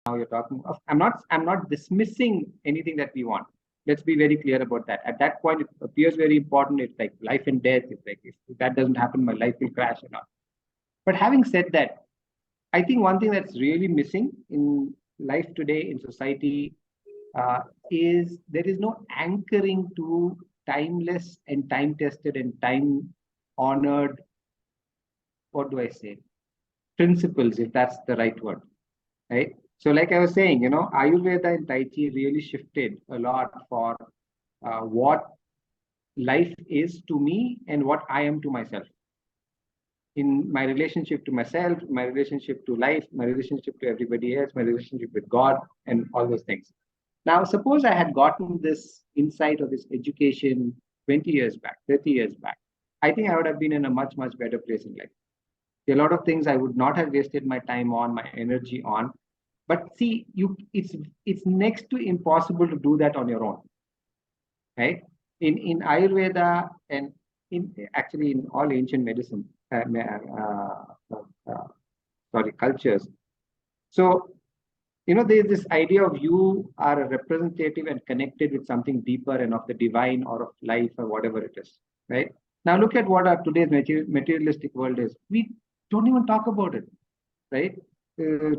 Now you're talking of, I'm not dismissing anything that we want. Let's be very clear about that. At that point, it appears very important. It's like life and death. It's like if that doesn't happen, my life will crash or not. But having said that, I think one thing that's really missing in life today in society uh, is there is no anchoring to timeless and time tested and time honored, what do I say, principles, if that's the right word, right? So, like I was saying, Ayurveda and Tai Chi really shifted a lot for what life is to me and what I am to myself in my relationship to myself, my relationship to life, my relationship to everybody else, my relationship with God, and all those things. Now, suppose I had gotten this insight or this education 20 years back, 30 years back, I think I would have been in a much, much better place in life. There are a lot of things I would not have wasted my time on, my energy on. But see, it's next to impossible to do that on your own, right? In Ayurveda and in actually in all ancient medicine, sorry, cultures. So there's this idea of you are a representative and connected with something deeper and of the divine or of life or whatever it is, right? Now look at what our today's materialistic world is. We don't even talk about it, right?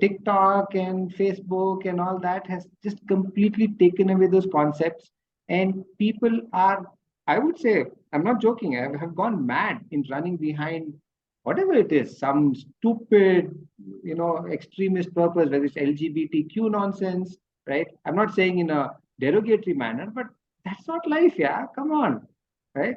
TikTok and Facebook and all that has just completely taken away those concepts. And people are, I would say, I'm not joking, I have gone mad in running behind whatever it is, some stupid, extremist purpose, whether it's LGBTQ nonsense, right? I'm not saying in a derogatory manner, but that's not life, yeah. Come on, right?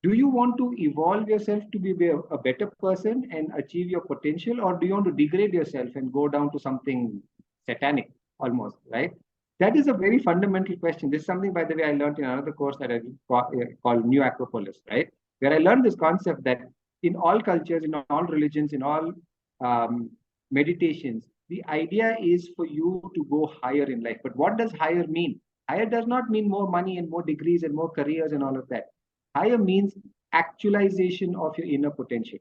Do you want to evolve yourself to be a better person and achieve your potential, or do you want to degrade yourself and go down to something satanic almost, right? That is a very fundamental question. This is something, by the way, I learned in another course that I called New Acropolis, right? Where I learned this concept that in all cultures, in all religions, in all meditations, the idea is for you to go higher in life. But what does higher mean? Higher does not mean more money and more degrees and more careers and all of that. Higher means actualization of your inner potential.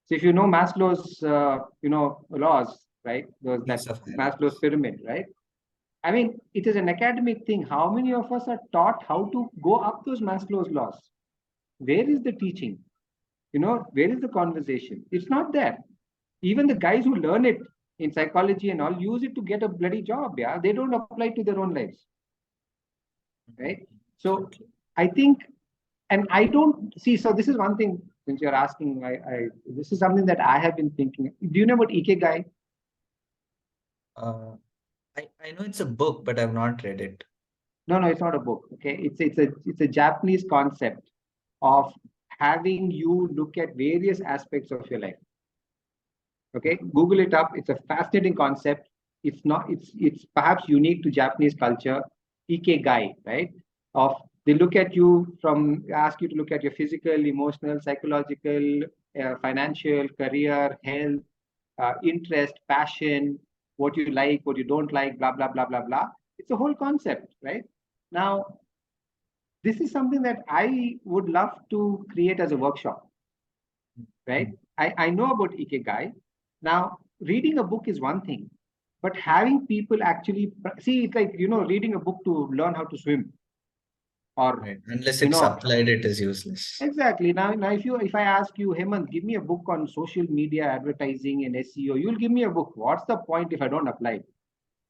So if you know Maslow's, laws, right? That Piece of Maslow's happiness. pyramid, right? I mean, it is an academic thing. How many of us are taught how to go up those Maslow's laws? Where is the teaching? Where is the conversation? It's not there. Even the guys who learn it in psychology and all use it to get a bloody job. Yeah, they don't apply to their own lives, right? So I think, and I don't see. So this is one thing. Since you're asking, this is something that I have been thinking. Do you know about Ikigai? Uh, I know it's a book, but I've not read it. No, no, it's not a book. Okay, it's a Japanese concept of having you look at various aspects of your life. Okay, Google it up. It's a fascinating concept. It's not. It's perhaps unique to Japanese culture. Ikigai, right? Of they look at you from ask you to look at your physical, emotional, psychological, financial, career, health, interest, passion, what you like, what you don't like, blah blah blah blah blah. It's a whole concept, right? Now, this is something that I would love to create as a workshop, right? I know about Ikigai. Now, reading a book is one thing, but having people actually see, it's like, reading a book to learn how to swim or, Right. Unless you it's know, applied, it is useless. exactly. Now if I ask you, Hemant, give me a book on social media advertising and SEO, you'll give me a book. What's the point if I don't apply it?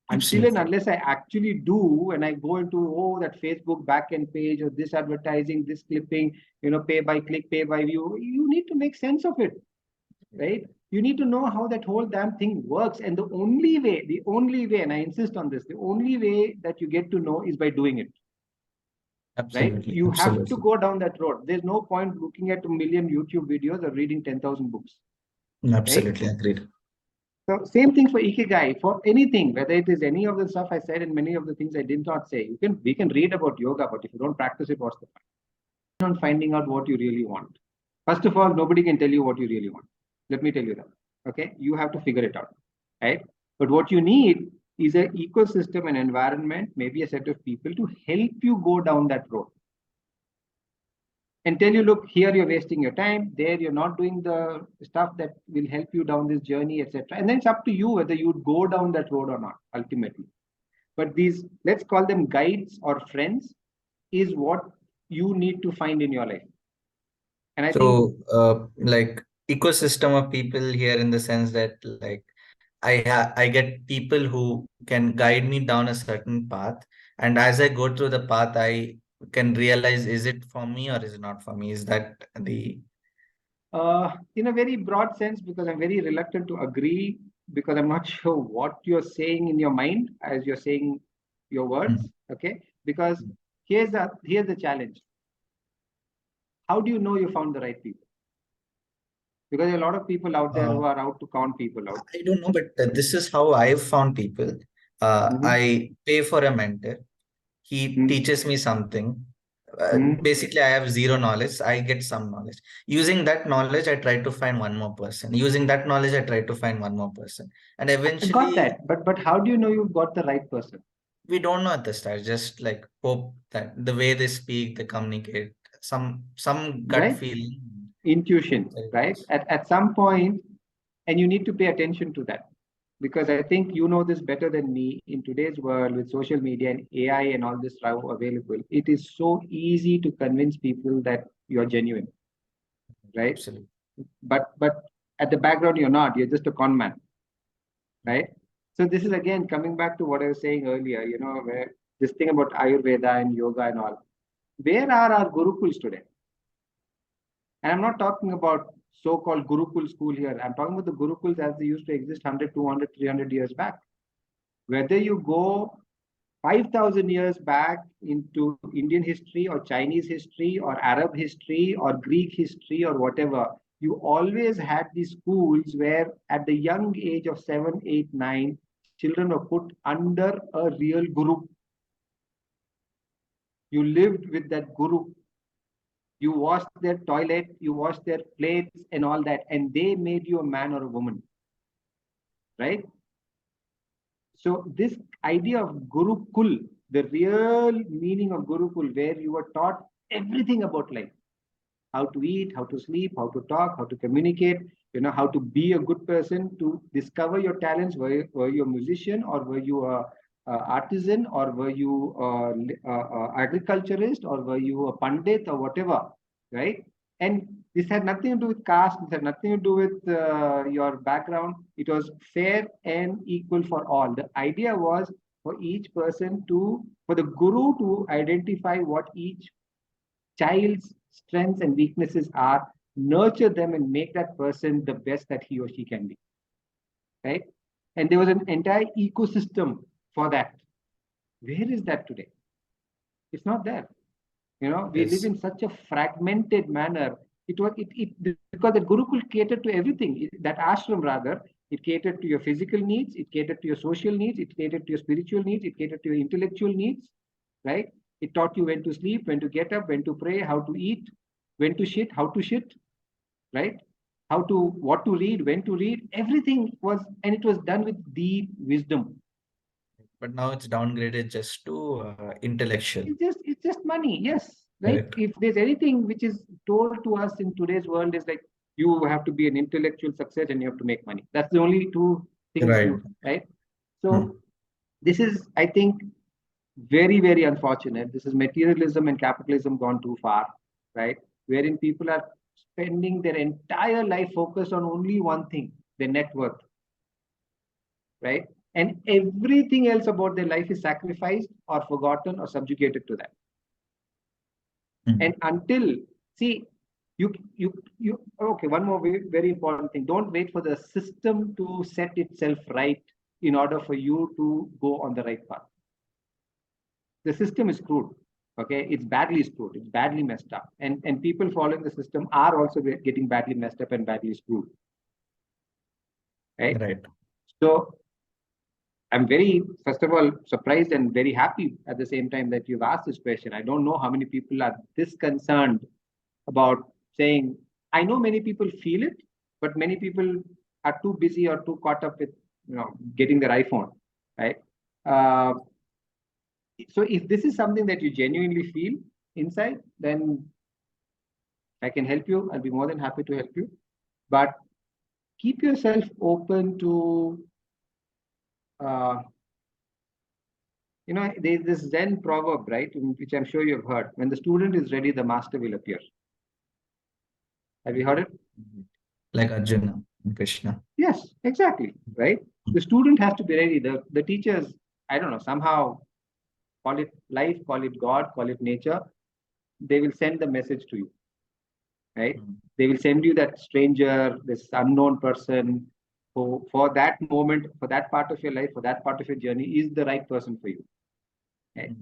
Until and Absolutely. unless I actually do, and I go into that Facebook backend page or this advertising, this clipping, pay by click, pay by view, you need to make sense of it, right? You need to know how that whole damn thing works. And the only way, and I insist on this, the only way that you get to know is by doing it, right? Absolutely. You have to Absolutely. go down that road. There's no point looking at a million YouTube videos or reading 10,000 books, right? Absolutely agreed. So same thing for Ikigai, for anything, whether it is any of the stuff I said and many of the things I did not say. We can read about yoga, but if you don't practice it, what's the point? On finding out what you really want. First of all, nobody can tell you what you really want. Let me tell you that. Okay, you have to figure it out, right? But what you need is an ecosystem, an environment, maybe a set of people to help you go down that road. and tell you, look, here you're wasting your time, there you're not doing the stuff that will help you down this journey, etc. And then it's up to you whether you'd go down that road or not, ultimately. But these, let's call them guides or friends, is what you need to find in your life. And I think, So, like ecosystem of people here in the sense that like I get people who can guide me down a certain path, and as I go through the path, I can realize is it for me or is it not for me? Is that the in a very broad sense, because I'm very reluctant to agree, because I'm not sure what you're saying in your mind as you're saying your words. Okay, because here's the challenge. How do you know you found the right people? Because there are a lot of people out there uh, who are out to count people out. I don't know, but this is how I've found people. Mm-hmm. I pay for a mentor. He Mm-hmm. teaches me something. Mm-hmm. Basically, I have zero knowledge. I get some knowledge. Using that knowledge, I try to find one more person. Using that knowledge, I try to find one more person. And I got eventually, that, but how do you know you've got the right person? we don't know at the start. Just like hope that the way they speak, they communicate, some gut Right? feeling. Intuition, right? At some point, and you need to pay attention to that, because I think you know this better than me. In today's world with social media and AI and all this now available, it is so easy to convince people that you're genuine, right? Absolutely. But at the background you're not. You're just a con man, right? So this is again coming back to what I was saying earlier. Where this thing about Ayurveda and yoga and all. Where are our gurukuls today? And I'm not talking about so-called Gurukul school here. I'm talking about the Gurukuls as they used to exist 100, 200, 300 years back. Whether you go 5,000 years back into Indian history or Chinese history or Arab history or Greek history or whatever, you always had these schools where at the young age of 7, 8, 9, children were put under a real guru. You lived with that guru. You washed their toilet, you washed their plates and all that, and they made you a man or a woman, right? So this idea of Gurukul, the real meaning of Gurukul, where you were taught everything about life, how to eat, how to sleep, how to talk, how to communicate, how to be a good person, to discover your talents. Were you a musician, or were you a artisan, or were you agriculturist, or were you a pandit, or whatever, right? And this had nothing to do with caste. This had nothing to do with your background. It was fair and equal for all. The idea was for each person for the guru to identify what each child's strengths and weaknesses are, nurture them, and make that person the best that he or she can be. Right? And there was an entire ecosystem for that. Where is that today? It's not there. We live Yes. in such a fragmented manner. It because the Gurukul catered to everything. That ashram rather, it catered to your physical needs, it catered to your social needs, it catered to your spiritual needs, it catered to your intellectual needs, right? It taught you when to sleep, when to get up, when to pray, how to eat, when to shit, how to shit, right? What to read, when to read, everything was, and it was done with deep wisdom. But now it's downgraded just to intellectual. It's just money, yes, right? Correct. If there's anything which is told to us in today's world is like you have to be an intellectual success and you have to make money. That's the only two things Right. you right. Hmm. So this is, I think, very, very unfortunate. This is materialism and capitalism gone too far, right? Wherein people are spending their entire life focused on only one thing, their net worth, right? And everything else about their life is sacrificed or forgotten or subjugated to that. Hmm. And until, see, you okay, one more very important thing. Don't wait for the system to set itself right in order for you to go on the right path. The system is screwed. Okay, it's badly screwed, it's badly messed up. And people following the system are also getting badly messed up and badly screwed, right? Right. So I'm very, first of all, surprised and very happy at the same time that you've asked this question. I don't know how many people are this concerned about saying, I know many people feel it, but many people are too busy or too caught up with, getting their iPhone, right? Uh, so if this is something that you genuinely feel inside, then I can help you. I'll be more than happy to help you. But keep yourself open to, uh, there's this Zen proverb, right, which I'm sure you've heard. When the student is ready, the master will appear. Have you heard it? Like Arjuna and Krishna. Yes, exactly. Right. The student has to be ready. The teachers, I don't know, somehow call it life, call it God, call it nature. They will send the message to you. Right. They will send you that stranger, this unknown person who, for that moment, for that part of your life, for that part of your journey, is the right person for you. Right.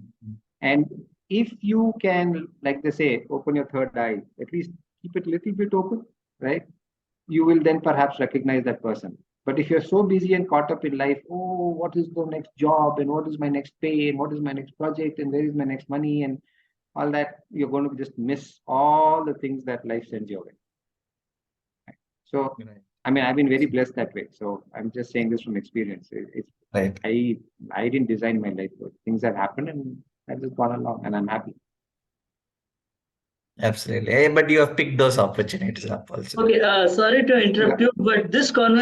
And if you can, like they say, open your third eye, at least keep it a little bit open, right? You will then perhaps recognize that person. But if you're so busy and caught up in life, oh, what is the next job and what is my next pay and what is my next project and where is my next money and all that, you're going to just miss all the things that life sends your way. So, I mean, I've been very blessed that way. So I'm just saying this from experience. Right. I didn't design my life, but things have happened and I've just gone along and I'm happy. Absolutely. But you have picked those opportunities up also. Okay, sorry to interrupt you, but this conversation